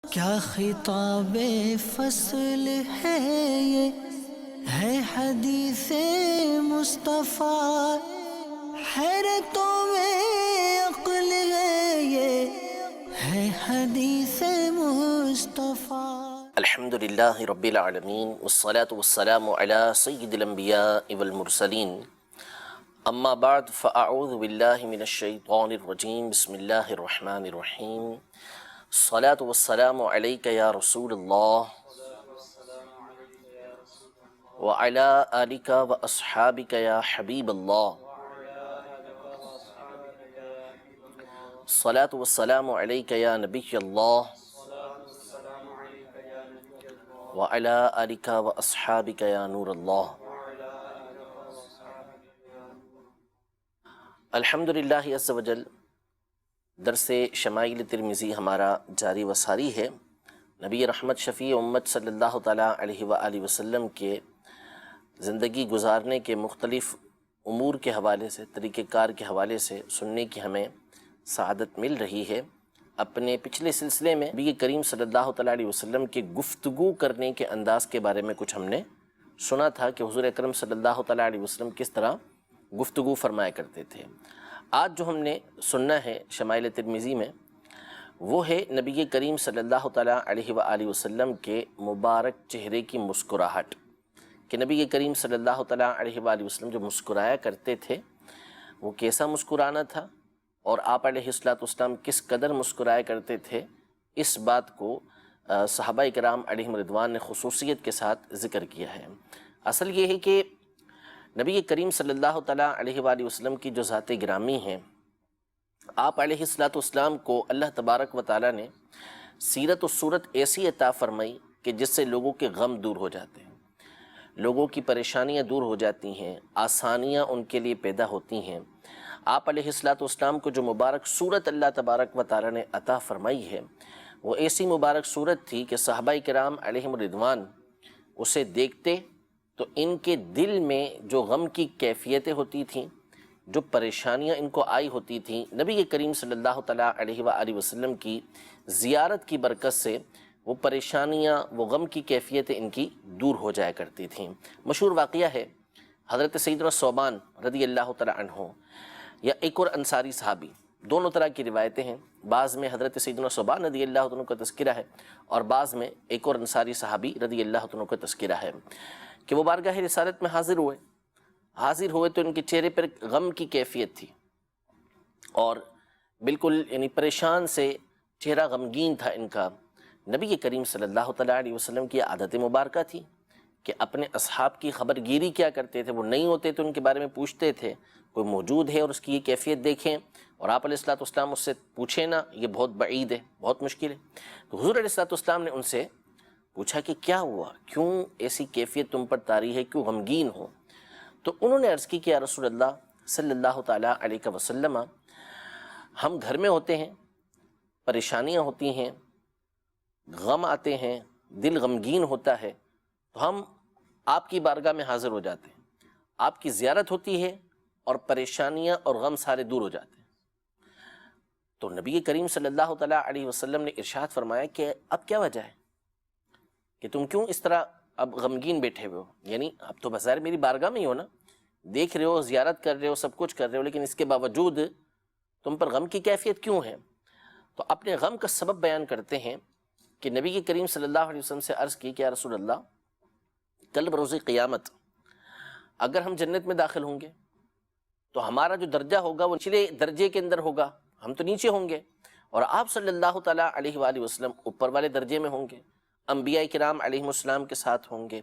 کیا خطاب فصل ہے یہ، ہے حدیث مصطفیٰ، حیرتوں میں عقل ہے یہ، ہے حدیث مصطفیٰ۔ الحمدللہ رب العالمین والصلاة والسلام علی سید الانبیاء والمرسلین، اما بعد فاعوذ باللہ من الشیطان الرجیم، بسم اللہ الرحمن الرحیم۔ الصلاة والسلام علیک یا رسول اللہ وعلی آلک واصحابک یا حبیب اللہ۔ الصلاة والسلام علیک یا نبی اللہ وعلی آلک واصحابک یا نور اللہ۔ الحمدللہ عز وجل، درس شمائل ترمذی ہمارا جاری و ساری ہے۔ نبی رحمت شفیع امت صلی اللہ تعالیٰ علیہ وآلہ وسلم کے زندگی گزارنے کے مختلف امور کے حوالے سے، طریقہ کار کے حوالے سے سننے کی ہمیں سعادت مل رہی ہے۔ اپنے پچھلے سلسلے میں نبی کریم صلی اللہ تعالیٰ علیہ وسلم کے گفتگو کرنے کے انداز کے بارے میں کچھ ہم نے سنا تھا کہ حضور اکرم صلی اللہ تعالیٰ علیہ وسلم کس طرح گفتگو فرمایا کرتے تھے۔ آج جو ہم نے سننا ہے شمائل ترمذی میں، وہ ہے نبی کریم صلی اللہ تعالیٰ علیہ وآلہ وسلم کے مبارک چہرے کی مسکراہٹ، کہ نبی کریم صلی اللہ تعالیٰ علیہ وآلہ وسلم جو مسکرایا کرتے تھے وہ کیسا مسکرانا تھا، اور آپ علیہ الصلوۃ والسلام کس قدر مسکرایا کرتے تھے، اس بات کو صحابہ کرام علیہم رضوان نے خصوصیت کے ساتھ ذکر کیا ہے۔ اصل یہ ہے کہ نبی کریم صلی اللہ تعالیٰ علیہ وآلہ وسلم کی جو ذات گرامی ہیں، آپ علیہ الصلوۃ والسلام کو اللہ تبارک و تعالیٰ نے سیرت و صورت ایسی عطا فرمائی کہ جس سے لوگوں کے غم دور ہو جاتے ہیں، لوگوں کی پریشانیاں دور ہو جاتی ہیں، آسانیاں ان کے لیے پیدا ہوتی ہیں۔ آپ علیہ الصلوۃ والسلام کو جو مبارک صورت اللہ تبارک و تعالیٰ نے عطا فرمائی ہے، وہ ایسی مبارک صورت تھی کہ صحابہ کرام علیہم رضوان اسے دیکھتے تو ان کے دل میں جو غم کی کیفیتیں ہوتی تھیں، جو پریشانیاں ان کو آئی ہوتی تھیں، نبی کریم صلی اللہ تعالیٰ علیہ وآلہ وسلم کی زیارت کی برکت سے وہ پریشانیاں، وہ غم کی کیفیتیں ان کی دور ہو جایا کرتی تھیں۔ مشہور واقعہ ہے حضرت سیدنا ثوبان رضی اللہ تعالیٰ عنہ یا ایک اور انصاری صحابی، دونوں طرح کی روایتیں ہیں۔ بعض میں حضرت سیدنا ثوبان رضی اللہ عنہ کا تذکرہ ہے، اور بعض میں ایک اور انصاری صحابی رضی اللہ عنہ کا تذکرہ ہے کہ وہ بارگاہ رسالت میں حاضر ہوئے تو ان کے چہرے پر غم کی کیفیت تھی، اور بالکل یعنی پریشان سے چہرہ غمگین تھا ان کا۔ نبی کریم صلی اللہ تعالیٰ علیہ وسلم کی عادت مبارکہ تھی کہ اپنے اصحاب کی خبر گیری کیا کرتے تھے، وہ نہیں ہوتے تو ان کے بارے میں پوچھتے تھے، کوئی موجود ہے اور اس کی یہ کیفیت دیکھیں، اور آپ علیہ الصلوۃ والسلام اس سے پوچھیں نا، یہ بہت بعید ہے، بہت مشکل ہے۔ تو حضور علیہ الصلوۃ والسلام نے ان سے پوچھا کہ کیا ہوا، کیوں ایسی کیفیت تم پر طاری ہے، کیوں غمگین ہو؟ تو انہوں نے عرض کی کہ یا رسول اللہ صلی اللہ تعالیٰ علیہ وسلم، ہم گھر میں ہوتے ہیں، پریشانیاں ہوتی ہیں، غم آتے ہیں، دل غمگین ہوتا ہے، تو ہم آپ کی بارگاہ میں حاضر ہو جاتے ہیں، آپ کی زیارت ہوتی ہے اور پریشانیاں اور غم سارے دور ہو جاتے ہیں۔ تو نبی کریم صلی اللہ تعالیٰ علیہ وسلم نے ارشاد فرمایا کہ اب کیا وجہ ہے کہ تم کیوں اس طرح اب غمگین بیٹھے ہوئے ہو؟ یعنی اب تو بظاہر میری بارگاہ میں ہی ہو نا، دیکھ رہے ہو، زیارت کر رہے ہو، سب کچھ کر رہے ہو، لیکن اس کے باوجود تم پر غم کی کیفیت کیوں ہے؟ تو اپنے غم کا سبب بیان کرتے ہیں کہ نبی کریم صلی اللہ علیہ وسلم سے عرض کی کہ یا رسول اللہ، کل بروز قیامت اگر ہم جنت میں داخل ہوں گے تو ہمارا جو درجہ ہوگا وہ نچلے درجے کے اندر ہوگا، ہم تو نیچے ہوں گے، اور آپ صلی اللہ تعالیٰ علیہ وآلہ وسلم اوپر والے درجے میں ہوں گے، انبیاء کرام علیہ السلام کے ساتھ ہوں گے،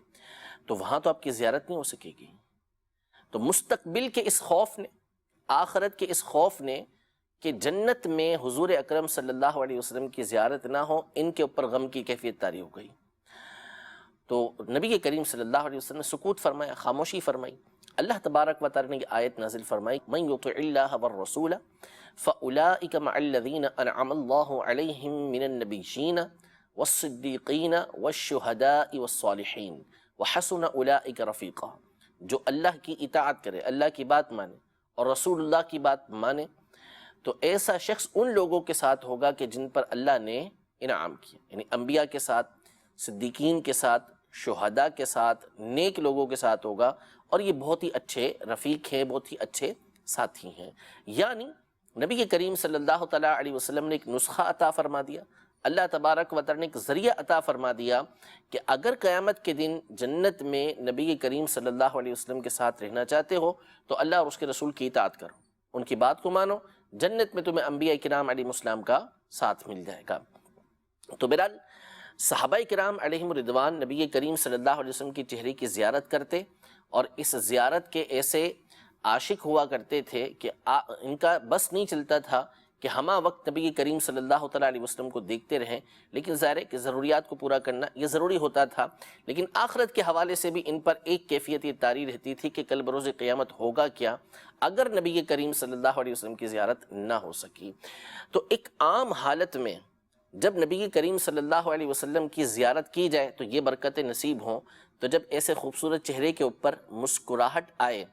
تو وہاں تو آپ کی زیارت نہیں ہو سکے گی۔ تو مستقبل کے اس خوف نے، آخرت کے اس خوف نے کہ جنت میں حضور اکرم صلی اللہ علیہ وسلم کی زیارت نہ ہو، ان کے اوپر غم کی کیفیت طاری ہو گئی۔ تو نبی کریم صلی اللہ علیہ وسلم نے سکوت فرمایا، خاموشی فرمائی۔ اللہ تبارک و تعالی نے یہ آیت نازل فرمائی، من یطع اللہ والرسول فاولئک مع الذین انعم اللہ علیہم من النبیین والصدیقین والشہداء والصالحین وحسن اولئک رفیقا۔ جو اللہ کی اطاعت کرے، اللہ کی بات مانے اور رسول اللہ کی بات مانے، تو ایسا شخص ان لوگوں کے ساتھ ہوگا کہ جن پر اللہ نے انعام کیا، یعنی انبیاء کے ساتھ، صدیقین کے ساتھ، شہداء کے ساتھ، نیک لوگوں کے ساتھ ہوگا، اور یہ بہت ہی اچھے رفیق ہیں، بہت ہی اچھے ساتھی ہیں۔ یعنی نبی کریم صلی اللہ تعالیٰ علیہ وسلم نے ایک نسخہ عطا فرما دیا، اللہ تبارک و تعالیٰ نے ایک ذریعہ عطا فرما دیا کہ اگر قیامت کے دن جنت میں نبی کریم صلی اللہ علیہ وسلم کے ساتھ رہنا چاہتے ہو تو اللہ اور اس کے رسول کی اطاعت کرو، ان کی بات کو مانو، جنت میں تمہیں انبیاء کرام علیہ السلام کا ساتھ مل جائے گا۔ تو بہرحال صحابہ کرام علیہم رضوان نبی کریم صلی اللہ علیہ وسلم کی چہرے کی زیارت کرتے، اور اس زیارت کے ایسے عاشق ہوا کرتے تھے کہ ان کا بس نہیں چلتا تھا کہ ہمہ وقت نبی کریم صلی اللہ تعالیٰ علیہ وسلم کو دیکھتے رہیں، لیکن ظاہر ہے کہ ضروریات کو پورا کرنا یہ ضروری ہوتا تھا، لیکن آخرت کے حوالے سے بھی ان پر ایک کیفیت یہ طاری رہتی تھی کہ کل بروز قیامت ہوگا کیا اگر نبی کریم صلی اللہ علیہ وسلم کی زیارت نہ ہو سکی۔ تو ایک عام حالت میں جب نبی کریم صلی اللہ علیہ وسلم کی زیارت کی جائے تو یہ برکتیں نصیب ہوں، تو جب ایسے خوبصورت چہرے کے اوپر مسکراہٹ آئے،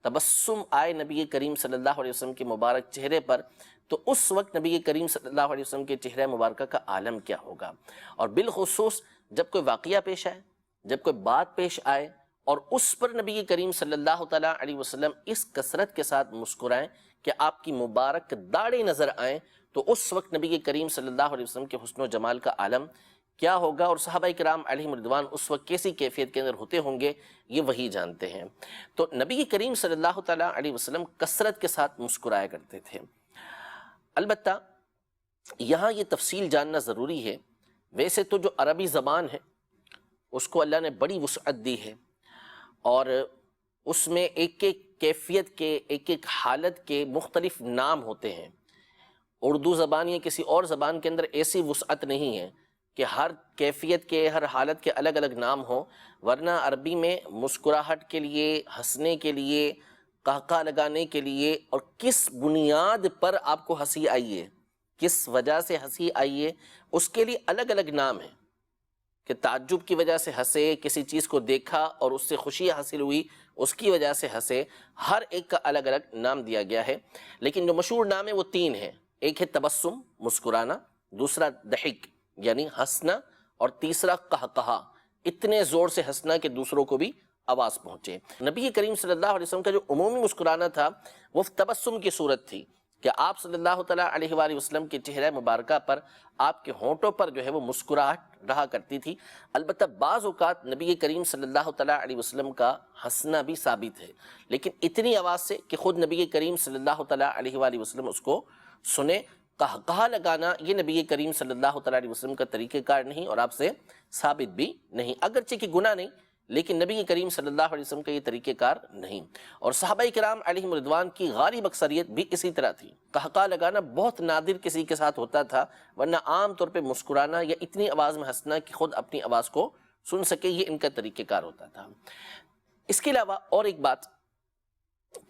تبسم آئے نبی کریم صلی اللہ علیہ وسلم کے مبارک چہرے پر، تو اس وقت نبی کریم صلی اللہ علیہ وسلم کے چہرہ مبارکہ کا عالم کیا ہوگا۔ اور بالخصوص جب کوئی واقعہ پیش آئے، جب کوئی بات پیش آئے اور اس پر نبی کریم صلی اللہ تعالیٰ علیہ وسلم اس کثرت کے ساتھ مسکرائیں کہ آپ کی مبارک داڑھی نظر آئیں، تو اس وقت نبی کریم صلی اللہ علیہ وسلم کے حسن و جمال کا عالم کیا ہوگا، اور صحابہ کرام علیہم رضوان اس وقت کیسی کیفیت کے اندر ہوتے ہوں گے یہ وہی جانتے ہیں۔ تو نبی کریم صلی اللہ تعالیٰ علیہ وسلم کثرت کے ساتھ مسکرایا کرتے تھے۔ البتہ یہاں یہ تفصیل جاننا ضروری ہے، ویسے تو جو عربی زبان ہے اس کو اللہ نے بڑی وسعت دی ہے، اور اس میں ایک ایک کیفیت کے، ایک ایک حالت کے مختلف نام ہوتے ہیں۔ اردو زبان یا کسی اور زبان کے اندر ایسی وسعت نہیں ہے کہ ہر کیفیت کے، ہر حالت کے الگ الگ نام ہوں، ورنہ عربی میں مسکراہٹ کے لیے، ہنسنے کے لیے، قہقہ لگانے کے لیے، اور کس بنیاد پر آپ کو ہنسی آئی ہے، کس وجہ سے ہنسی آئی ہے، اس کے لیے الگ الگ نام ہیں، کہ تعجب کی وجہ سے ہنسے، کسی چیز کو دیکھا اور اس سے خوشی حاصل ہوئی اس کی وجہ سے ہنسے، ہر ایک کا الگ الگ نام دیا گیا ہے۔ لیکن جو مشہور نام ہے وہ تین ہیں، ایک ہے تبسم مسکرانا، دوسرا ضحک یعنی ہنسنا، اور تیسرا قہقہا اتنے زور سے ہنسنا کہ دوسروں کو بھی آواز پہنچے۔ نبی کریم صلی اللہ علیہ وسلم کا جو عمومی مسکرانا تھا وہ تبسم کی صورت تھی کہ آپ صلی اللہ تعالیٰ علیہ وآلہ وسلم کے چہرہ مبارکہ پر، آپ کے ہونٹوں پر جو ہے وہ مسکراہٹ رہا کرتی تھی۔ البتہ بعض اوقات نبی کریم صلی اللہ تعالیٰ علیہ وسلم کا ہنسنا بھی ثابت ہے، لیکن اتنی آواز سے کہ خود نبی کریم صلی اللہ تعالیٰ علیہ وآلہ وسلم اس کو سنے۔ قہقہا لگانا یہ نبی کریم صلی اللہ تعالیٰ علیہ وسلم کا طریقہ کار نہیں، اور آپ سے ثابت بھی نہیں، اگرچہ کہ گناہ نہیں، لیکن نبی کریم صلی اللہ علیہ وسلم کا یہ طریقہ کار نہیں۔ اور صحابہ کرام علیہم رضوان کی غالب اکثریت بھی اسی طرح تھی، قہقہا لگانا بہت نادر کسی کے ساتھ ہوتا تھا، ورنہ عام طور پہ مسکرانا یا اتنی آواز میں ہنسنا کہ خود اپنی آواز کو سن سکے، یہ ان کا طریقہ کار ہوتا تھا۔ اس کے علاوہ اور ایک بات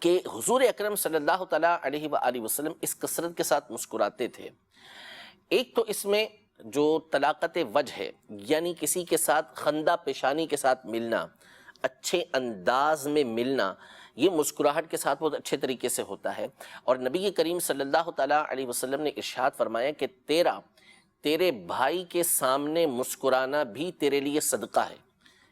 کہ حضور اکرم صلی اللہ تعالیٰ علیہ وآلہ وسلم اس کثرت کے ساتھ مسکراتے تھے۔ ایک تو اس میں جو طلاقت وجہ ہے، یعنی کسی کے ساتھ خندہ پیشانی کے ساتھ ملنا، اچھے انداز میں ملنا، یہ مسکراہٹ کے ساتھ بہت اچھے طریقے سے ہوتا ہے۔ اور نبی کریم صلی اللہ تعالیٰ علیہ وسلم نے ارشاد فرمایا کہ تیرے بھائی کے سامنے مسکرانا بھی تیرے لیے صدقہ ہے،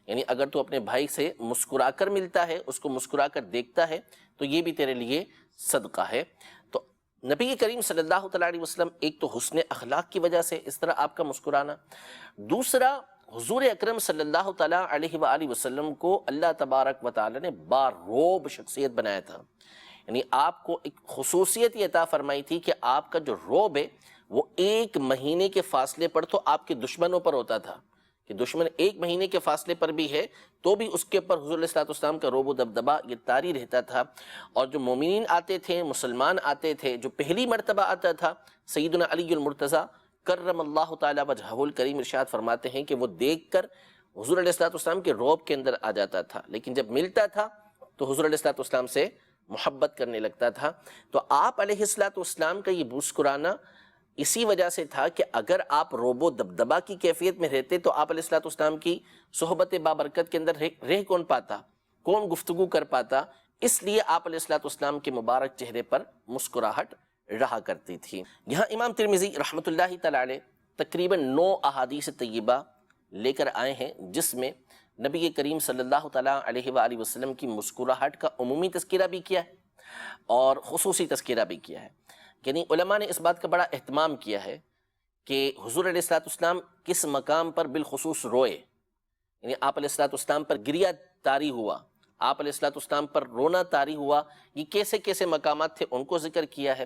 یعنی اگر تو اپنے بھائی سے مسکرا کر ملتا ہے، اس کو مسکرا کر دیکھتا ہے، تو یہ بھی تیرے لیے صدقہ ہے۔ تو نبی کریم صلی اللہ تعالیٰ علیہ وسلم ایک تو حسن اخلاق کی وجہ سے اس طرح آپ کا مسکرانا، دوسرا حضور اکرم صلی اللہ تعالیٰ علیہ وآلہ وسلم کو اللہ تبارک و تعالیٰ نے باروب شخصیت بنایا تھا، یعنی آپ کو ایک خصوصیت یہ عطا فرمائی تھی کہ آپ کا جو روب ہے وہ 1 مہینے کے فاصلے پر تو آپ کے دشمنوں پر ہوتا تھا، کہ دشمن 1 مہینے کے فاصلے پر بھی ہے تو بھی اس کے اوپر حضور علیہ السلام کا روب و دبدبہ یہ طاری رہتا تھا۔ اور جو مومنین آتے تھے، مسلمان آتے تھے، جو پہلی مرتبہ آتا تھا، سیدنا علی المرتضیٰ کرم اللہ تعالیٰ وجہہ الکریم ارشاد فرماتے ہیں کہ وہ دیکھ کر حضور علیہ السلام کے روب کے اندر آ جاتا تھا، لیکن جب ملتا تھا تو حضور علیہ السلام سے محبت کرنے لگتا تھا۔ تو آپ علیہ السلام کا یہ مسکرانا اسی وجہ سے تھا کہ اگر آپ روب و دبدبہ کی کیفیت میں رہتے تو آپ علیہ السلام کی صحبت بابرکت کے اندر رہ کون پاتا، کون گفتگو کر پاتا، اس لیے آپ علیہ السلام کے مبارک چہرے پر مسکراہٹ رہا کرتی تھی۔ یہاں امام ترمذی رحمۃ اللہ تعالی علیہ تقریباً 9 احادیث طیبہ لے کر آئے ہیں، جس میں نبی کریم صلی اللہ تعالیٰ علیہ وآلہ وسلم کی مسکراہٹ کا عمومی تذکرہ بھی کیا ہے اور خصوصی تذکرہ بھی کیا ہے۔ یعنی علماء نے اس بات کا بڑا اہتمام کیا ہے کہ حضور علیہ السلام کس مقام پر بالخصوص روئے، یعنی آپ علیہ السلام پر گریہ طاری ہوا، آپ علیہ السلام پر رونا طاری ہوا، یہ کیسے کیسے مقامات تھے ان کو ذکر کیا ہے۔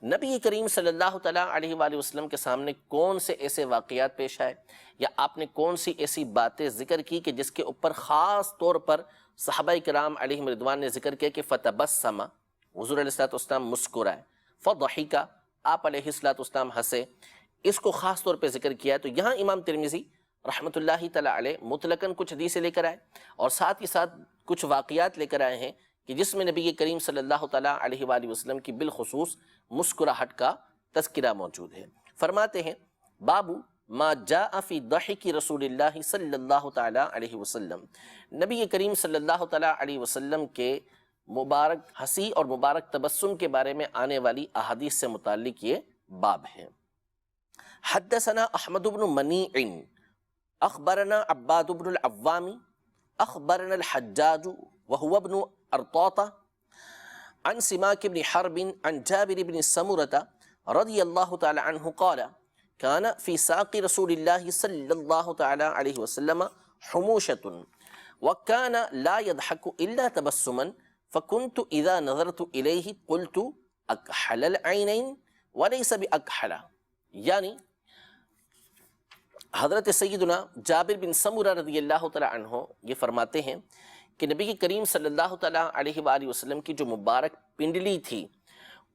نبی کریم صلی اللہ تعالیٰ علیہ وآلہ وسلم کے سامنے کون سے ایسے واقعات پیش آئے یا آپ نے کون سی ایسی باتیں ذکر کی کہ جس کے اوپر خاص طور پر صحابہ کرام علیہم رضوان نے ذکر کیا کہ فتبسم، حضور علیہ السلام مسکرائے، فضحک، آپ علیہ السلام ہنسے، اس کو خاص طور پہ ذکر کیا ہے۔ تو یہاں امام ترمذی رحمۃ اللہ تعالیٰ علیہ مطلقاً کچھ حدیثیں لے کر آئے اور ساتھ ہی ساتھ کچھ واقعات لے کر آئے ہیں کہ جس میں نبی کریم صلی اللہ تعالیٰ علیہ وآلہ وسلم کی بالخصوص مسکراہٹ کا تذکرہ موجود ہے۔ فرماتے ہیں باب ما جاء فی ضحک رسول اللہ صلی اللہ تعالیٰ علیہ وسلم، نبی کریم صلی اللہ تعالیٰ علیہ وسلم کے مبارک ہنسی اور مبارک تبسم کے بارے میں آنے والی احادیث سے متعلق یہ باب ہے۔ حدثنا احمد بن منیع اخبرنا عباد بن العوام اخبرنا الحجاج وهو ابن ارطاطہ عن سماک بن حرب عن جابر بن سمرة رضی اللہ تعالی عنہ قال كان في ساق رسول الله صلی اللہ تعالی علیہ وسلم حموشة وكان لا يضحك الا تبسما فكنت اذا نظرت اليه قلت اكحل العينين وليس باكحل، یعنی حضرت سیدنا جابر بن سمرہ رضی اللہ تعالیٰ عنہ یہ فرماتے ہیں کہ نبی کریم صلی اللہ تعالیٰ علیہ وآلہ وسلم کی جو مبارک پنڈلی تھی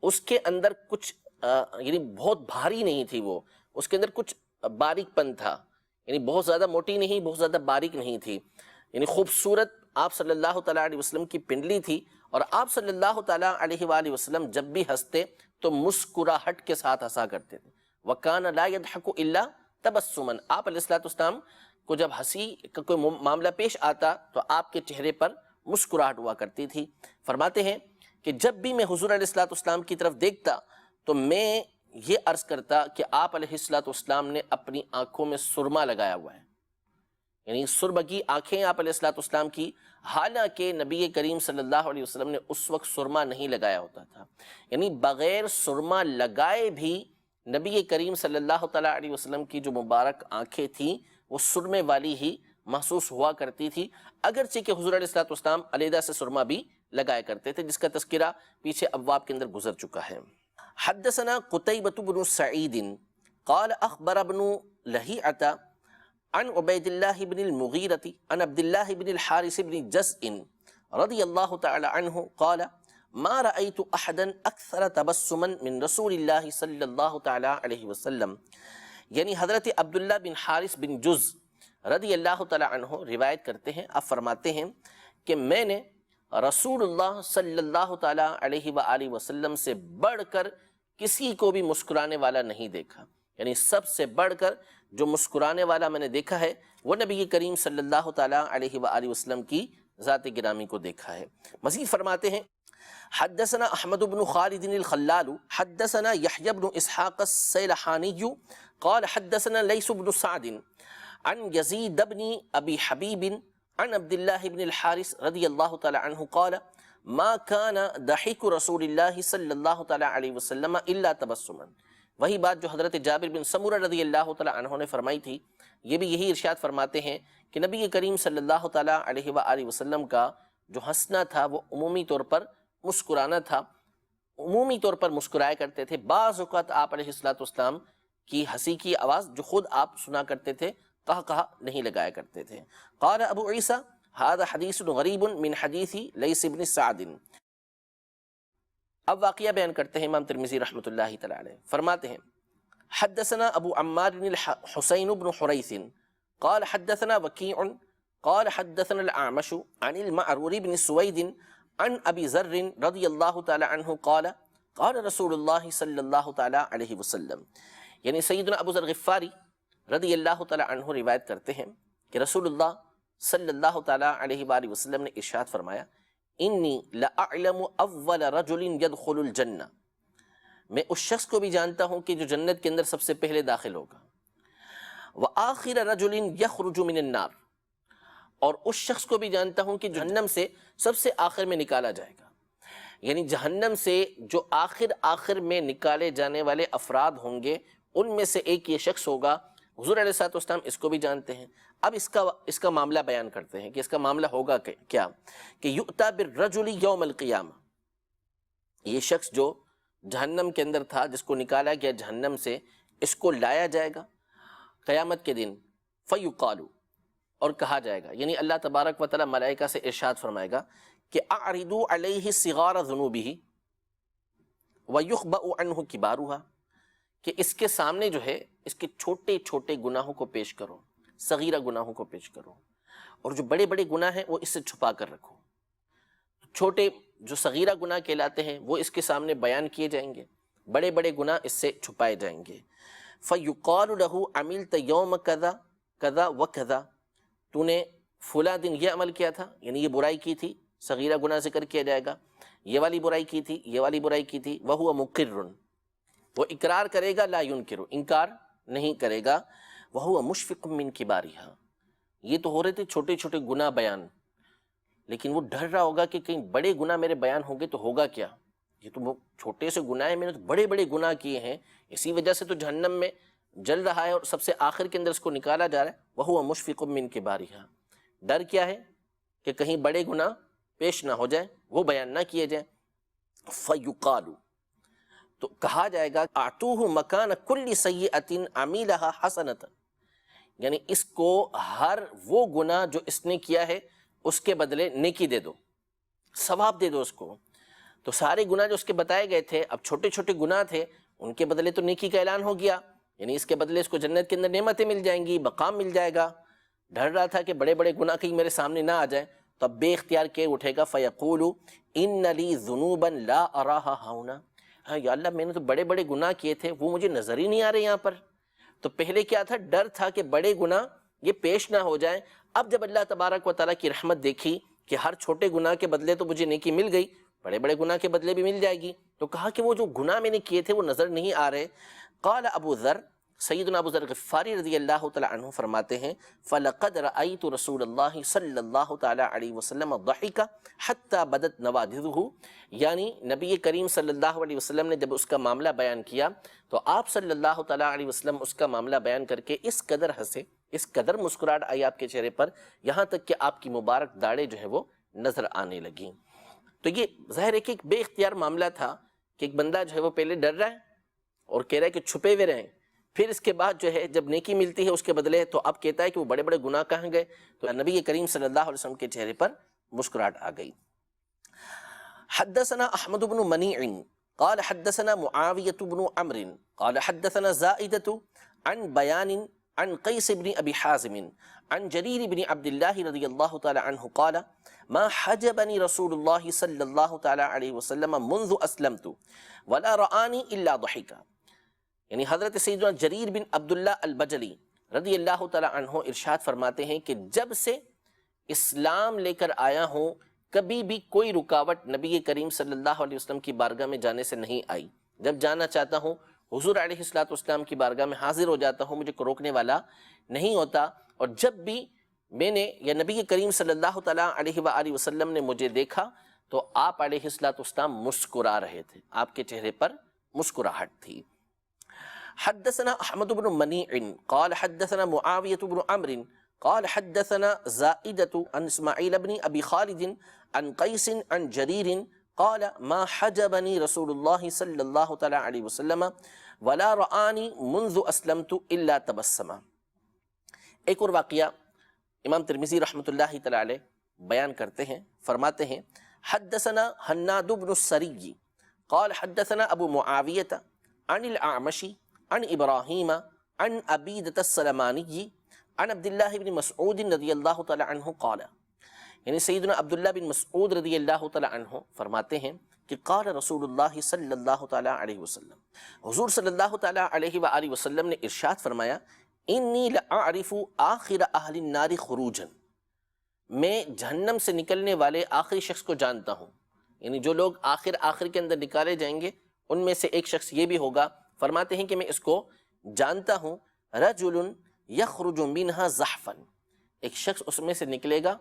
اس کے اندر کچھ یعنی بہت بھاری نہیں تھی، وہ اس کے اندر کچھ باریک پن تھا، یعنی بہت زیادہ موٹی نہیں، بہت زیادہ باریک نہیں تھی، یعنی خوبصورت آپ صلی اللہ تعالیٰ علیہ وسلم کی پنڈلی تھی، اور آپ صلی اللہ تعالیٰ علیہ وآلہ وسلم جب بھی ہنستے تو مسکراہٹ کے ساتھ ہنسا کرتے تھے۔ وَكَانَ لَا يَضْحَكُ إِلَّا تبسماً، آپ علیہ السلام کو جب ہنسی کا کوئی معاملہ پیش آتا تو آپ کے چہرے پر مسکراہٹ ہوا کرتی تھی۔ فرماتے ہیں کہ جب بھی میں حضور علیہ السلام کی طرف دیکھتا تو میں یہ عرض کرتا کہ آپ علیہ السلام نے اپنی آنکھوں میں سرما لگایا ہوا ہے، یعنی سرمگی آنکھیں آپ علیہ السلام کی، حالانکہ نبی کریم صلی اللہ علیہ وسلم نے اس وقت سرما نہیں لگایا ہوتا تھا، یعنی بغیر سرما لگائے بھی نبی کریم صلی اللہ تعالیٰ علیہ وسلم کی جو مبارک آنکھیں تھیں وہ سرمے والی ہی محسوس ہوا کرتی تھی، اگرچہ کہ حضور علیہ السلام علیحدہ سے سرما بھی لگایا کرتے تھے، جس کا تذکرہ پیچھے ابواب کے اندر گزر چکا ہے۔ حدثنا قتیبۃ بن سعید قال اخبر ابن لہیعۃ عن عبید اللہ بن المغیرۃ عن عبد اللہ بن الحارث بن جزء رضی اللہ تعالی عنہ قال ما رأيت احدا اکثر تبسما من رسول اللہ صلی اللہ تعالی علیہ وسلم، یعنی حضرت عبداللہ بن حارث بن جز رضی اللہ تعالی عنہ روایت کرتے ہیں، آپ فرماتے ہیں کہ میں نے رسول اللہ صلی اللہ تعالی علیہ وآلہ وسلم سے بڑھ کر کسی کو بھی مسکرانے والا نہیں دیکھا، یعنی سب سے بڑھ کر جو مسکرانے والا میں نے دیکھا ہے وہ نبی کریم صلی اللہ تعالی علیہ وآلہ وسلم کی ذات گرامی کو دیکھا ہے۔ مزید فرماتے ہیں حدثنا احمد بن خالد الخلال حدثنا يحيى بن اسحاق السيلحاني قال حدثنا ليث بن سعد عن يزيد بن ابي حبيب عن عبد الله بن الحارث رضي الله تعالى عنه قال ما كان ضحك رسول الله صلى الله تعالى عليه وسلم الا تبسما، وہی بات جو حضرت جابر بن سمرہ رضی اللہ تعالی عنہ نے فرمائی تھی، یہ بھی یہی ارشاد فرماتے ہیں کہ نبی کریم صلی اللہ تعالی علیہ وآلہ وسلم کا جو ہنسنا تھا وہ عمومی طور پر مسکرانا تھا، عمومی طور پر مسکرایا کرتے تھے۔ بعض اوقات آپ علیہ السلام کی ہنسی کی آواز جو خود آپ سنا کرتے تھے کہا نہیں لگایا کرتے تھے۔ قال ابو عیسیٰ هذا حدیث غریب من حدیث لیث بن سعد۔ اب واقعہ بیان کرتے ہیں امام ترمذی رحمۃ اللہ تعالی علیہ، فرماتے ہیں حدثنا ابو عمار حسین بن حریث قال حدثنا وکیع قال حدثنا الاعمش عن المعرور بن سوید عن ابی ذر رضی اللہ تعالی عنہ قال قال رسول اللہ صلی اللہ تعالی علیہ وسلم، یعنی سیدنا ابو ذر غفاری رضی اللہ تعالی عنہ روایت کرتے ہیں کہ رسول اللہ صلی اللہ تعالی علیہ وآلہ وسلم نے ارشاد فرمایا انی لأعلم اول رجل يدخل الجنہ، میں اس شخص کو بھی جانتا ہوں کہ جو جنت کے اندر سب سے پہلے داخل ہوگا، وآخر رجل یخرج من النار، اور اس شخص کو بھی جانتا ہوں کہ جہنم سے سب سے آخر میں نکالا جائے گا. یعنی جہنم سے جو آخر میں نکالے جانے والے افراد ہوں گے ان میں سے ایک یہ شخص ہوگا. حضور علیہ الصلوۃ والسلام اس کو بھی جانتے ہیں. اب اس کا معاملہ بیان کرتے ہیں کہ اس کا معاملہ ہوگا کیا. کہ یؤتی بالرجل یوم القیامہ، یہ شخص جو جہنم کے اندر تھا، جس کو نکالا گیا جہنم سے، اس کو لایا جائے گا قیامت کے دن. فیقال، اور کہا جائے گا، یعنی اللہ تبارک و تعالی ملائکہ سے ارشاد فرمائے گا کہ اعرضوا علیہ صغار ذنوبہ ویخبأ عنہ کبارہا، کہ اس کے سامنے جو ہے اس کے چھوٹے چھوٹے گناہوں کو پیش کرو، صغیرہ گناہوں کو پیش کرو، اور جو بڑے بڑے گناہ ہیں وہ اس سے چھپا کر رکھو. چھوٹے جو صغیرہ گناہ کہلاتے ہیں وہ اس کے سامنے بیان کیے جائیں گے، بڑے بڑے گناہ اس سے چھپائے جائیں گے. فیقال لہ عملت یوم کذا کذا وکذا، تو نے فلاں دن یہ عمل کیا تھا، یعنی یہ برائی کی تھی، صغیرہ گناہ ذکر کیا جائے گا، یہ والی برائی کی تھی، یہ والی برائی کی تھی. وہو مقر، وہ اقرار کرے گا، لا ینکر، انکار نہیں کرے گا. وہو مشفق من کبارہا، یہ تو ہو رہے تھے چھوٹے چھوٹے گناہ بیان، لیکن وہ ڈر رہا ہوگا کہ کہیں بڑے گناہ میرے بیان ہوں گے تو ہوگا کیا. یہ تو چھوٹے سے گناہ ہیں، میں نے تو بڑے بڑے گناہ کیے ہیں، اسی وجہ سے تو جہنم میں جل رہا ہے اور سب سے آخر کے اندر اس کو نکالا جا رہا ہے. وہو مشفق من کبارہا، ڈر کیا ہے کہ کہیں بڑے گناہ پیش نہ ہو جائے، وہ بیان نہ کیے جائیں. فیقال، تو کہا جائے گا اعطوہ مکان کل سیئۃ عملھا حسنۃ، یعنی اس کو ہر وہ گناہ جو اس نے کیا ہے اس کے بدلے نیکی دے دو، ثواب دے دو اس کو. تو سارے گناہ جو اس کے بتائے گئے تھے، اب چھوٹے چھوٹے گناہ تھے، ان کے بدلے تو نیکی کا اعلان ہو گیا، یعنی اس کے بدلے اس کو جنت کے اندر نعمتیں مل جائیں گی، مقام مل جائے گا. ڈر رہا تھا کہ بڑے بڑے گناہ کہیں میرے سامنے نہ آ جائیں، تو اب بے اختیار کے اٹھے گا. فیقول ان لی ذنوبا لا اراھا ہاہنا، ہاں یا اللہ میں نے تو بڑے بڑے گناہ کیے تھے، وہ مجھے نظر ہی نہیں آ رہے یہاں پر. تو پہلے کیا تھا، ڈر تھا کہ بڑے گناہ یہ پیش نہ ہو جائیں. اب جب اللہ تبارک و تعالیٰ کی رحمت دیکھی کہ ہر چھوٹے گناہ کے بدلے تو مجھے نیکی مل گئی، بڑے بڑے گناہ کے بدلے بھی مل جائے گی، تو کہا کہ وہ جو گناہ میں نے کیے تھے وہ نظر نہیں آ رہے. قال ابو ذر، سیدنا ابو ذر غفاری رضی اللہ تعالیٰ عنہ فرماتے ہیں فَلَقَدْ رَأَيْتُ رسول اللہ صلی اللہ تعالیٰ علیہ وسلم ضحک حتی بدت نوادذہ، یعنی نبی کریم صلی اللہ علیہ وسلم نے جب اس کا معاملہ بیان کیا تو آپ صلی اللہ تعالیٰ علیہ وسلم اس کا معاملہ بیان کر کے اس قدر ہنسے، اس قدر مسکراہٹ آئی آپ کے چہرے پر، یہاں تک کہ آپ کی مبارک داڑھیں جو ہیں وہ نظر آنے لگیں. تو یہ ظاہر ہے کہ ایک بے اختیار معاملہ تھا کہ ایک بندہ جو ہے وہ پہلے ڈر رہا ہے اور کہہ رہا ہے کہ چھپے ہوئے رہیں، پھر اس کے بعد جو ہے جب نیکی ملتی ہے اس کے بدلے تو اب کہتا ہے کہ وہ بڑے بڑے گناہ کہاں گئے. تو نبی کریم صلی اللہ علیہ وسلم کے چہرے پر مسکراہٹ آ گئی. حدثنا احمد بن منیع قال حدثنا معاویة بن عمرو قال حدثنا زائدة عن بیان عن قیس بن ابی حازم عن جریر بن عبد اللہ رضی اللہ تعالی عنہ قال ما حجبنی رسول اللہ صلی اللہ تعالی علیہ وسلم منذ اسلمت ولا رآنی الا ضحکا. یعنی حضرت سیدنا جریر بن عبداللہ البجلی رضی اللہ تعالی عنہ ارشاد فرماتے ہیں کہ جب سے اسلام لے کر آیا ہوں کبھی بھی کوئی رکاوٹ نبی کریم صلی اللہ علیہ وسلم کی بارگاہ میں جانے سے نہیں آئی. جب جانا چاہتا ہوں حضور علیہ السلام کی بارگاہ میں حاضر ہو جاتا ہوں، مجھے روکنے والا نہیں ہوتا. اور جب بھی میں نے یا نبی کریم صلی اللہ تعالیٰ علیہ وآلہ وسلم نے مجھے دیکھا تو آپ علیہ السلام مسکرا رہے تھے، آپ کے چہرے پر مسکراہٹ تھی. حدثنا احمد بن منیع قال حدثنا معاویة بن عمرو قال حدثنا زائدة عن اسماعیل بن ابی خالد عن قیس عن جریر قال ما حجبنی رسول اللہ صلی اللہ تعالی علیہ وسلم ولا رآنی منذ اسلمت الا تبسما. ایک اور واقعہ امام ترمذی رحمۃ اللہ تعالی علیہ بیان کرتے ہیں، فرماتے ہیں حدثنا حناد بن السری قال حدثنا ابو معاویة عن الاعمش عن ابراہیم عن عبیدۃ السلمانی عن عبداللہ بن مسعود رضی اللہ تعالی عنہ قال، یعنی سیدنا عبداللہ بن مسعود رضی اللہ تعالی عنہ فرماتے ہیں کہ قال رسول اللہ صلی اللہ تعالی علیہ وسلم، حضور صلی اللہ تعالی علیہ وآلہ وسلم نے ارشاد فرمایا انی لأعرف آخر اہل النار خروجا، میں جہنم سے نکلنے والے آخری شخص کو جانتا ہوں، یعنی جو لوگ آخر کے اندر نکالے جائیں گے ان میں سے ایک شخص یہ بھی ہوگا. فرماتے ہیں کہ میں اس کو جانتا ہوں. رجل یخرج منہا زحفا، ایک شخص اس میں سے نکلے گا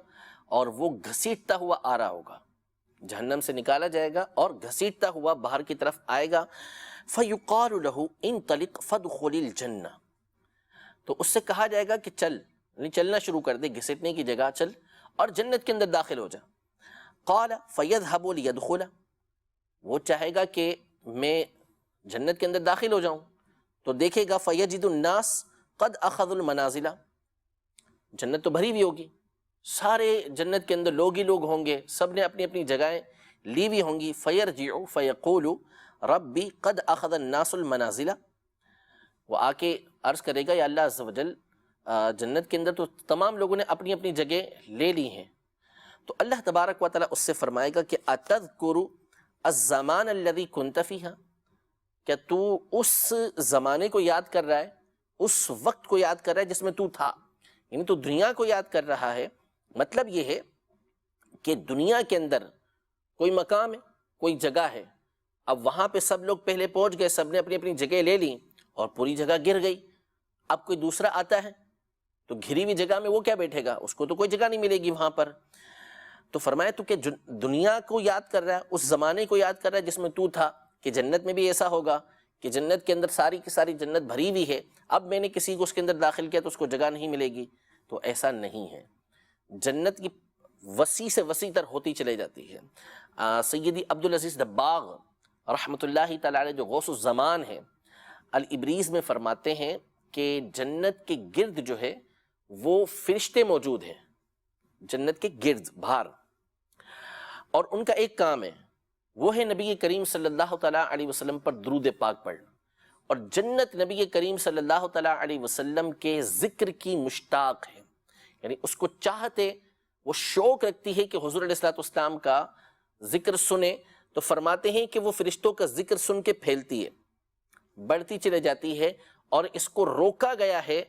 اور وہ گھسیٹتا ہوا آ رہا ہوگا، جہنم سے نکالا جائے گا اور گھسیٹتا ہوا باہر کی طرف آئے گا. فیقال لہ انطلق فادخل الجنہ، تو اس سے کہا جائے گا کہ چل، یعنی چلنا شروع کر دے، گھسیٹنے کی جگہ چل اور جنت کے اندر داخل ہو جا. قال فیذهب لیدخل، وہ چاہے گا کہ میں جنت کے اندر داخل ہو جاؤں، تو دیکھے گا فیجد الناس قد اخذوا المنازل، جنت تو بھری ہوئی ہوگی، سارے جنت کے اندر لوگ ہی لوگ ہوں گے، سب نے اپنی اپنی جگہیں لی ہوئی ہوں گی. فیرجع فیقول ربی قد اخذ الناس المنازل، وہ آ کے عرض کرے گا یا اللہ عز و جل جنت کے اندر تو تمام لوگوں نے اپنی اپنی جگہ لے لی ہیں. تو اللہ تبارک و تعالیٰ اس سے فرمائے گا کہ اتذکر الزمان الذی کنت فیہا، کیا تو اس زمانے کو یاد کر رہا ہے، اس وقت کو یاد کر رہا ہے جس میں تو تھا، یعنی تو دنیا کو یاد کر رہا ہے. مطلب یہ ہے کہ دنیا کے اندر کوئی مقام ہے، کوئی جگہ ہے، اب وہاں پہ سب لوگ پہلے پہنچ گئے، سب نے اپنی اپنی جگہ لے لی اور پوری جگہ گر گئی. اب کوئی دوسرا آتا ہے تو گھری ہوئی جگہ میں وہ کیا بیٹھے گا، اس کو تو کوئی جگہ نہیں ملے گی وہاں پر. تو فرمایا تو کہ دنیا کو یاد کر رہا ہے، اس زمانے کو یاد کر رہا ہے جس میں تو تھا، کہ جنت میں بھی ایسا ہوگا کہ جنت کے اندر ساری کی ساری جنت بھری ہوئی ہے، اب میں نے کسی کو اس کے اندر داخل کیا تو اس کو جگہ نہیں ملے گی. تو ایسا نہیں ہے، جنت کی وسیع سے وسیع تر ہوتی چلے جاتی ہے. سیدی عبدالعزیز دباغ رحمۃ اللہ تعالی علیہ جو غوث الزمان ہے، الابریز میں فرماتے ہیں کہ جنت کے گرد جو ہے وہ فرشتے موجود ہیں، جنت کے گرد باہر، اور ان کا ایک کام ہے، وہ ہے نبی کریم صلی اللہ تعالیٰ علیہ وسلم پر درود پاک پڑھنا. اور جنت نبی کریم صلی اللہ تعالیٰ علیہ وسلم کے ذکر کی مشتاق ہے، یعنی اس کو چاہتے، وہ شوق رکھتی ہے کہ حضور علیہ السلام کا ذکر سنے. تو فرماتے ہیں کہ وہ فرشتوں کا ذکر سن کے پھیلتی ہے، بڑھتی چلے جاتی ہے، اور اس کو روکا گیا ہے،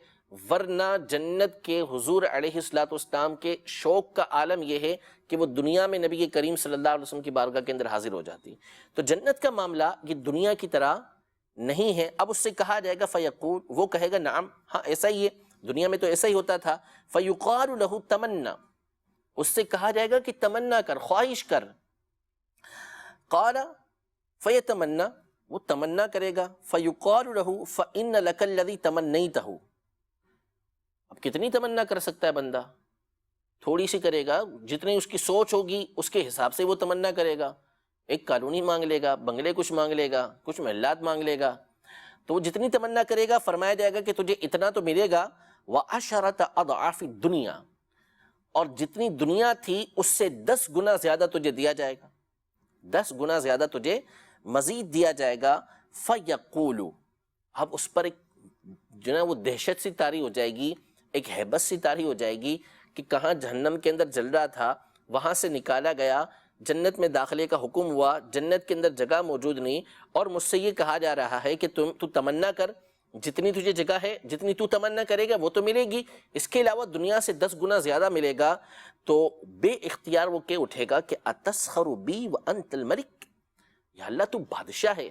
ورنہ جنت کے حضور علیہ السلام کے شوق کا عالم یہ ہے کہ وہ دنیا میں نبی کریم صلی اللہ علیہ وسلم کی بارگاہ کے اندر حاضر ہو جاتی. تو جنت کا معاملہ یہ دنیا کی طرح نہیں ہے. اب اس سے کہا جائے گا فیقول، وہ کہے گا نعم، ہاں ایسا ہی ہے، دنیا میں تو ایسا ہی ہوتا تھا. فیقال لہ تمنا، اس سے کہا جائے گا کہ تمنا کر، خواہش کر. قال فیتمنا، وہ تمنا کرے گا. فیقال لہ فإن لک الذی تمنیتہ، اب کتنی تمنا کر سکتا ہے بندہ، تھوڑی سی کرے گا، جتنی اس کی سوچ ہوگی اس کے حساب سے وہ تمنا کرے گا. ایک کالونی مانگ لے گا، بنگلے کچھ مانگ لے گا، کچھ محلات مانگ لے گا، تو وہ جتنی تمنا کرے گا فرمایا جائے گا کہ تجھے اتنا تو ملے گا. وَعَشَرَةَ أَضْعَافِ الدُّنْيَا، اور جتنی دنیا تھی اس سے 10 گنا زیادہ تجھے دیا جائے گا، 10 گنا زیادہ تجھے مزید دیا جائے گا. فَيَقُولُ، اب اس پر ایک جو ہے وہ دہشت سی طاری ہو جائے گی، ایک ہیبت سی طاری ہو جائے گی کہ کہاں جہنم کے اندر جل رہا تھا، وہاں سے نکالا گیا، جنت میں داخلے کا حکم ہوا، جنت کے اندر جگہ موجود نہیں، اور مجھ سے یہ کہا جا رہا ہے کہ تو تمنا کر، جتنی تجھے جگہ ہے، جتنی تو تمنا کرے گا وہ تو ملے گی، اس کے علاوہ دنیا سے 10 گنا زیادہ ملے گا. تو بے اختیار وہ کہ اٹھے گا کہ اتسخر بی وانت الملک، یا اللہ تو بادشاہ ہے،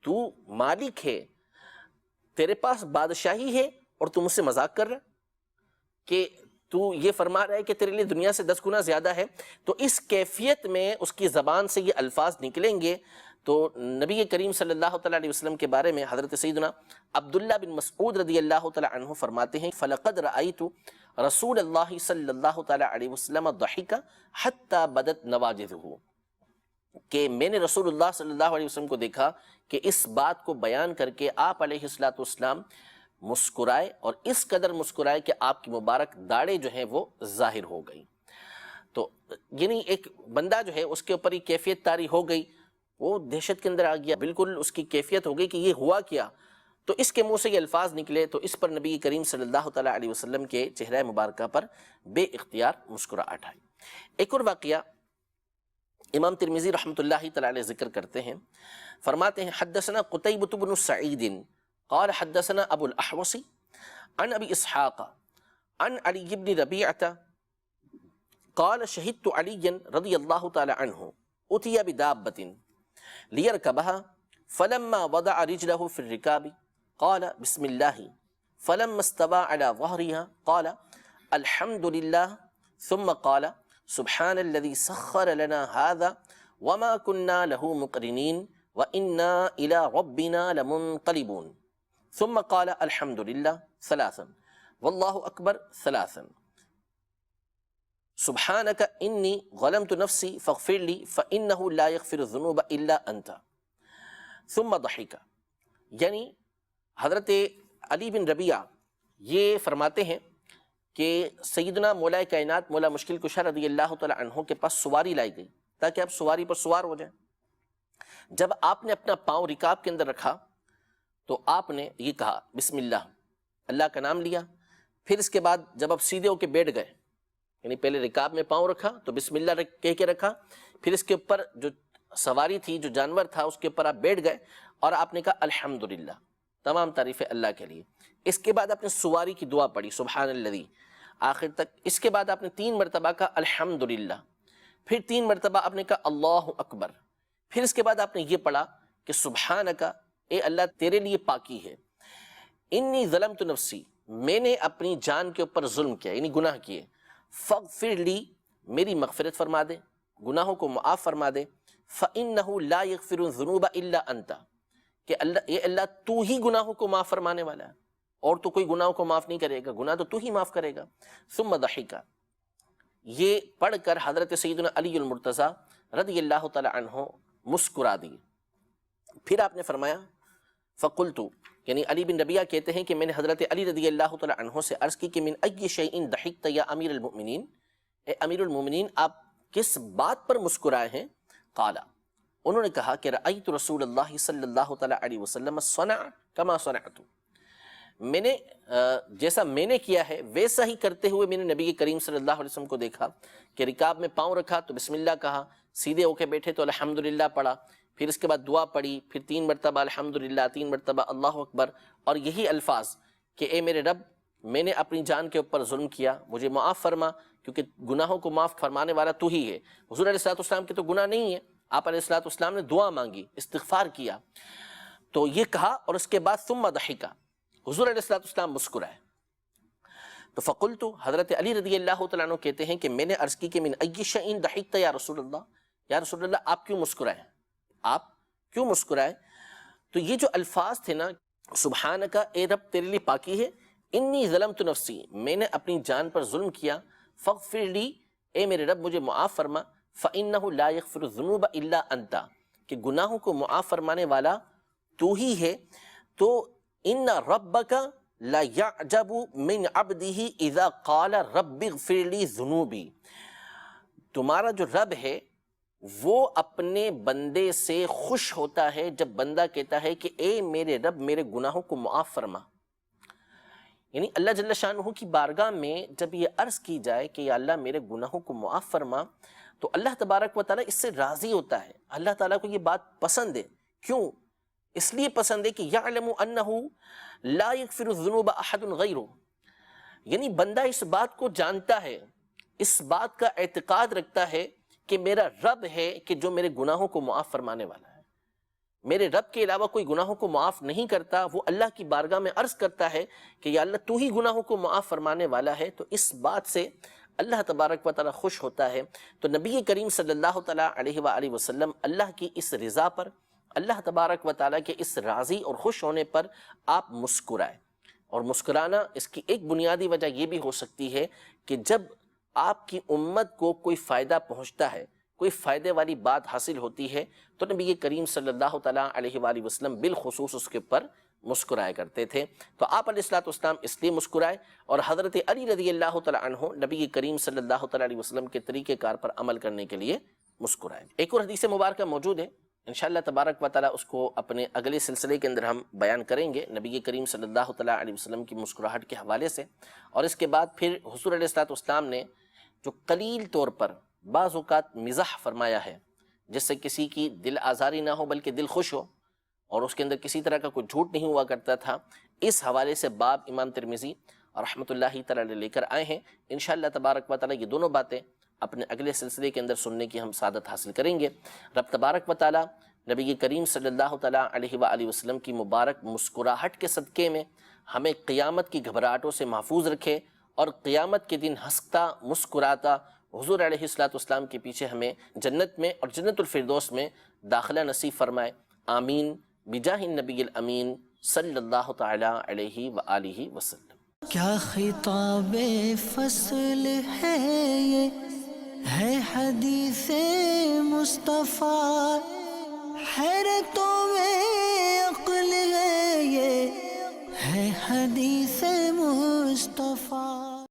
تو مالک ہے، تیرے پاس بادشاہی ہے اور تو مجھ سے مذاق کر رہا کہ تو یہ فرما رہا ہے کہ تیرے لیے دنیا سے 10 گنا زیادہ ہے. تو اس کیفیت میں اس کی زبان سے یہ الفاظ نکلیں گے. تو نبی کریم صلی اللہ تعالیٰ علیہ وسلم کے بارے میں حضرت سیدنا عبداللہ بن مسعود رضی اللہ تعالیٰ عنہ فرماتے ہیں فَلَقَدْ رَأَيْتُ رسول اللہ صلی اللہ تعالیٰ علیہ وسلم ضحک حتی بدت نواجذہ، کہ میں نے رسول اللہ صلی اللہ علیہ وسلم کو دیکھا کہ اس بات کو بیان کر کے آپ علیہ السلام مسکرائے، اور اس قدر مسکرائے کہ آپ کی مبارک داڑھیں جو ہیں وہ ظاہر ہو گئی. تو یعنی ایک بندہ جو ہے اس کے اوپر یہ کیفیت طاری ہو گئی، وہ دہشت کے اندر آ گیا، بالکل اس کی کیفیت ہو گئی کہ یہ ہوا کیا. تو اس کے منہ سے یہ الفاظ نکلے تو اس پر نبی کریم صلی اللہ تعالیٰ علیہ وسلم کے چہرہ مبارکہ پر بے اختیار مسکراہٹ آئی. ایک اور واقعہ امام ترمذی رحمۃ اللہ تعالیٰ علیہ ذکر کرتے ہیں، فرماتے ہیں حدثنا قتیبۃ بن سعید قال حدثنا ابو الاحوص عن ابی اسحاق عن علی بن ربیعہ قال شہدت علی رضی اللہ تعالی عنہ اتي بدابۃ لیرکبها فلما وضع رجله في الرکاب قال بسم اللہ فلما استوى على ظهرها قال الحمد لله ثم قال سبحان الذي سخر لنا هذا وما كنا له مقرنين وإنا إلى ربنا لمنقلبون ثم قال الحمد لله ثلاثا والله أكبر ثلاثا سبحانك إني ظلمت نفسي فاغفر لي فإنه لا يغفر الذنوب إلا أنت ثم ضحك. یعنی حضرت علی بن ربیعہ یہ فرماتے ہیں کہ سیدنا مولا کائنات مولا مشکل کشا رضی اللہ تعالی عنہ کے پاس سواری لائی گئی تاکہ آپ سواری پر سوار ہو جائیں. جب آپ نے اپنا پاؤں رکاب کے اندر رکھا تو آپ نے یہ کہا بسم اللہ، اللہ کا نام لیا. پھر اس کے بعد جب آپ سیدھے ہو کے بیٹھ گئے، یعنی پہلے رکاب میں پاؤں رکھا تو بسم اللہ کہہ کے رکھا، پھر اس کے اوپر جو سواری تھی، جو جانور تھا، اس کے اوپر آپ بیٹھ گئے اور آپ نے کہا الحمدللہ، تمام تعریفیں اللہ کے لیے. اس کے بعد آپ نے سواری کی دعا پڑھی سبحان الذی آخر تک. اس کے بعد آپ نے 3 مرتبہ کہا الحمدللہ، پھر 3 مرتبہ آپ نے کہا اللہ اکبر. پھر اس کے بعد آپ نے یہ پڑھا کہ سبحانکا، اے اللہ تیرے لیے پاکی ہے، انی ظلمت نفسی، میں نے اپنی جان کے اوپر ظلم کیا یعنی گناہ کیے، فاغفر لی، میری مغفرت فرما دے، گناہوں کو معاف فرما دے، فإنہ لا یغفر الذنوب الا انت، کہ اللہ، اے اللہ تو ہی گناہوں کو معاف فرمانے والا ہے، اور تو کوئی گناہوں کو معاف نہیں کرے گا، گناہ تو ہی معاف کرے گا. ثم ضحک، یہ پڑھ کر حضرت سیدنا علی المرتضیٰ رضی اللہ تعالی عنہ مسکرا دی. پھر آپ نے فرمایا فقلت، یعنی علی بن ربیعہ کہتے ہیں کہ میں نے حضرت علی رضی اللہ تعالی عنہ سے عرض کی کہ من ای شیء ضحکت یا امیر المؤمنین، اے امیر المؤمنین آپ کس بات پر مسکرائے ہیں؟ قال، انہوں نے کہا کہ رأیت رسول اللہ صلی اللہ تعالی علیہ وسلم صنع کما صنعت، میں نے جیسا میں نے کیا ہے ویسا ہی کرتے ہوئے میں نے نبی کریم صلی اللہ علیہ وسلم کو دیکھا کہ رکاب میں پاؤں رکھا تو بسم اللہ کہا، سیدھے ہو کے بیٹھے تو الحمدللہ پڑھا، پھر اس کے بعد دعا پڑھی، پھر 3 مرتبہ الحمدللہ، 3 مرتبہ اللہ اکبر، اور یہی الفاظ کہ اے میرے رب میں نے اپنی جان کے اوپر ظلم کیا، مجھے معاف فرما، کیونکہ گناہوں کو معاف فرمانے والا تو ہی ہے. حضور علیہ الصلوۃ والسلام کے تو گناہ نہیں ہے، آپ علیہ الصلوۃ والسلام نے دعا مانگی، استغفار کیا، تو یہ کہا. اور اس کے بعد ثم ضحک، حضور علیہ الصلوۃ والسلام مسکرائے. تو فقلت، حضرت علی رضی اللہ تعالیٰ عنہ کہتے ہیں کہ میں نے عرض کی کہ من ای شیء ضحکت یا رسول اللہ، یا رسول اللہ آپ کیوں مسکرائے، آپ کیوں مسکرائے؟ تو یہ جو الفاظ تھے نا، سبحانکا، اے رب تیرے لیے پاکی ہے، انی ظلمت نفسی، میں نے اپنی جان پر ظلم کیا، فاغفر لی، اے میرے رب مجھے معاف فرما، فإنہ لا یغفر الذنوب الا انت، کہ گناہوں کو معاف فرمانے والا تو ہی ہے. تو ان ربک لا یعجب من عبدہ اذا قال رب اغفر لی ذنوبی، تمہارا جو رب ہے وہ اپنے بندے سے خوش ہوتا ہے جب بندہ کہتا ہے کہ اے میرے رب میرے گناہوں کو معاف فرما. یعنی اللہ جل شانہ کی بارگاہ میں جب یہ عرض کی جائے کہ یا اللہ میرے گناہوں کو معاف فرما، تو اللہ تبارک و تعالیٰ اس سے راضی ہوتا ہے. اللہ تعالیٰ کو یہ بات پسند ہے. کیوں؟ اس لیے پسند ہے کہ یعلم انہ لا یغفر الذنوب احد غیرہ، یعنی بندہ اس بات کو جانتا ہے، اس بات کا اعتقاد رکھتا ہے کہ میرا رب ہے کہ جو میرے گناہوں کو معاف فرمانے والا ہے، میرے رب کے علاوہ کوئی گناہوں کو معاف نہیں کرتا. وہ اللہ کی بارگاہ میں عرض کرتا ہے کہ یا اللہ تو ہی گناہوں کو معاف فرمانے والا ہے. تو اس بات سے اللہ تبارک و تعالیٰ خوش ہوتا ہے. تو نبی کریم صلی اللہ تعالیٰ علیہ وآلہ وسلم اللہ کی اس رضا پر، اللہ تبارک و تعالیٰ کے اس راضی اور خوش ہونے پر آپ مسکرائے. اور مسکرانا اس کی ایک بنیادی وجہ یہ بھی ہو سکتی ہے کہ جب آپ کی امت کو کوئی فائدہ پہنچتا ہے، کوئی فائدے والی بات حاصل ہوتی ہے، تو نبی کریم صلی اللہ تعالیٰ علیہ وآلہ وسلم بالخصوص اس کے اوپر مسکرایا کرتے تھے. تو آپ علیہ الصلوۃ والسلام اس لیے مسکرائے، اور حضرت علی رضی اللہ تعالیٰ عنہ نبی کریم صلی اللہ تعالیٰ علیہ وسلم کے طریقہ کار پر عمل کرنے کے لیے مسکرائے. ایک اور حدیث مبارکہ موجود ہے، انشاءاللہ تبارک و تعالیٰ اس کو اپنے اگلے سلسلے کے اندر ہم بیان کریں گے، نبی کریم صلی اللہ تعالیٰ علیہ وسلم کی مسکراہٹ کے حوالے سے. اور اس کے بعد پھر حضور علیہ الصلوۃ والسلام نے جو قلیل طور پر بعض اوقات مزاح فرمایا ہے، جس سے کسی کی دل آزاری نہ ہو بلکہ دل خوش ہو، اور اس کے اندر کسی طرح کا کوئی جھوٹ نہیں ہوا کرتا تھا، اس حوالے سے باب امام ترمذی رحمۃ اللہ تعالیٰ علیہ لے کر آئے ہیں. انشاءاللہ تبارک و تعالیٰ یہ دونوں باتیں اپنے اگلے سلسلے کے اندر سننے کی ہم سعادت حاصل کریں گے. رب تبارک و تعالیٰ نبی کریم صلی اللہ تعالیٰ علیہ وآلہ وسلم کی مبارک مسکراہٹ کے صدقے میں ہمیں قیامت کی گھبراہٹوں سے محفوظ رکھے، اور قیامت کے دن ہنستا مسکراتا حضور علیہ السلام کے پیچھے ہمیں جنت میں اور جنت الفردوس میں داخلہ نصیب فرمائے۔ آمین بجاہ النبی الامین صلی اللہ تعالیٰ علیہ وآلہ وسلم۔ کیا خطاب فصل ہے یہ، ہے حدیث مصطفیٰ، حیرتوں